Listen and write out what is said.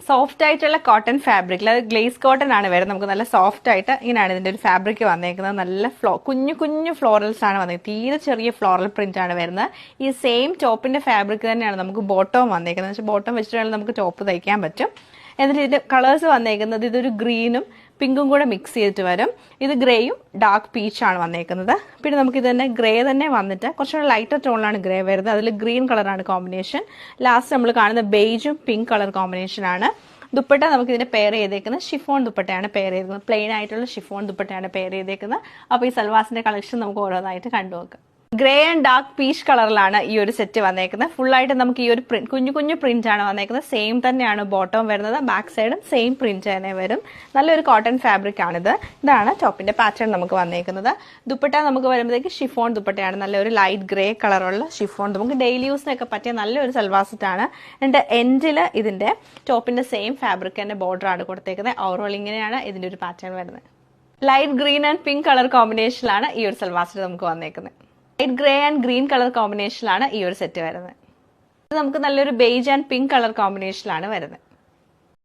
Soft ആയിട്ടുള്ള cotton ഫാബ്രിക്കിൽ, അത് ഗ്ലേസ് കോട്ടൺ ആണ് വരുന്നത്. നമുക്ക് നല്ല സോഫ്റ്റ് ആയിട്ട് ഇങ്ങനെയാണ് ഇതിന്റെ ഒരു ഫാബ്രിക് വന്നേക്കുന്നത്. നല്ല കുഞ്ഞു കുഞ്ഞു ഫ്ലോറൽസ് ആണ് വന്നേക്കുന്നത്. തീരെ ചെറിയ ഫ്ലോറൽ പ്രിന്റ് ആണ് വരുന്നത്. ഈ സെയിം ടോപ്പിന്റെ ഫാബ്രിക് തന്നെയാണ് നമുക്ക് ബോട്ടവും വന്നേക്കുന്നത്. പക്ഷേ ബോട്ടം വെച്ചിട്ടാണെങ്കിൽ നമുക്ക് ടോപ്പ് തയ്ക്കാൻ പറ്റും. എന്നിട്ട് ഇതിന്റെ കളേഴ്സ് വന്നേക്കുന്നത് ഇതൊരു ഗ്രീനും പിങ്കും കൂടെ മിക്സ് ചെയ്തിട്ട് വരും. ഇത് ഗ്രേയും ഡാർക്ക് പീച്ചാണ് വന്നേക്കുന്നത്. പിന്നെ നമുക്ക് ഇത് തന്നെ ഗ്രേ തന്നെ വന്നിട്ട് കുറച്ചുകൂടെ ലൈറ്റർ ടോണിലാണ് ഗ്രേ വരുന്നത്. അതിൽ ഗ്രീൻ കളറാണ് കോമ്പിനേഷൻ. ലാസ്റ്റ് നമ്മൾ കാണുന്ന ബേജും പിങ്ക് കളർ കോമ്പിനേഷൻ ആണ്. ദുപ്പട്ട നമുക്ക് ഇതിന്റെ പെയർ ചെയ്തേക്കുന്നത് ഷിഫോൺ ദുപ്പട്ടയാണ് പെയർ ചെയ്തേക്കുന്നത്. പ്ലെയിൻ ആയിട്ടുള്ള ഷിഫോൺ ദുപ്പട്ടയാണ് പെയർ ചെയ്തേക്കുന്നത്. അപ്പോൾ ഈ സൽവാസിന്റെ കളക്ഷൻ നമുക്ക് ഓരോന്നായിട്ട് കണ്ടുനോക്കാം. ഗ്രേ ആൻഡ് ഡാർക്ക് പീച്ച് കളറിലാണ് ഈ ഒരു സെറ്റ് വന്നേക്കുന്നത്. ഫുൾ ആയിട്ട് നമുക്ക് ഈ ഒരു കുഞ്ഞു കുഞ്ഞു പ്രിന്റ് ആണ് വന്നേക്കുന്നത്. സെയിം തന്നെയാണ് ബോട്ടം വരുന്നത്. ബാക്ക് സൈഡും സെയിം പ്രിന്റ് തന്നെ വരും. നല്ലൊരു കോട്ടൺ ഫാബ്രിക് ആണിത്. ഇതാണ് ടോപ്പിന്റെ പാറ്റേൺ നമുക്ക് വന്നേക്കുന്നത്. ദുപ്പട്ട നമുക്ക് വരുമ്പോഴത്തേക്ക് ഷിഫോൺ ദുപ്പട്ടയാണ്. നല്ലൊരു ലൈറ്റ് ഗ്രേ കളറുള്ള ഷിഫോൺ. നമുക്ക് ഡെയിലി യൂസിനൊക്കെ പറ്റിയ നല്ലൊരു സൽവാർ സെറ്റാണ്. എൻ്റെ എൻഡിൽ ഇതിന്റെ ടോപ്പിന്റെ സെയിം ഫാബ്രിക് തന്നെ ബോർഡർ ആണ് കൊടുത്തേക്കുന്നത്. ഓവറോൾ ഇങ്ങനെയാണ് ഇതിന്റെ ഒരു പാറ്റേൺ വരുന്നത്. Light green and pink colour കോമ്പിനേഷനിലാണ് ഈ ഒരു സൽവാർ സെറ്റ് നമുക്ക് വന്നേക്കുന്നത്. Light grey and green colour കോമ്പിനേഷനിലാണ് ഈ ഒരു സെറ്റ് വരുന്നത്. ഇത് നമുക്ക് നല്ലൊരു ബേജ് ആൻഡ് പിങ്ക് കളർ കോമ്പിനേഷനിലാണ് വരുന്നത്.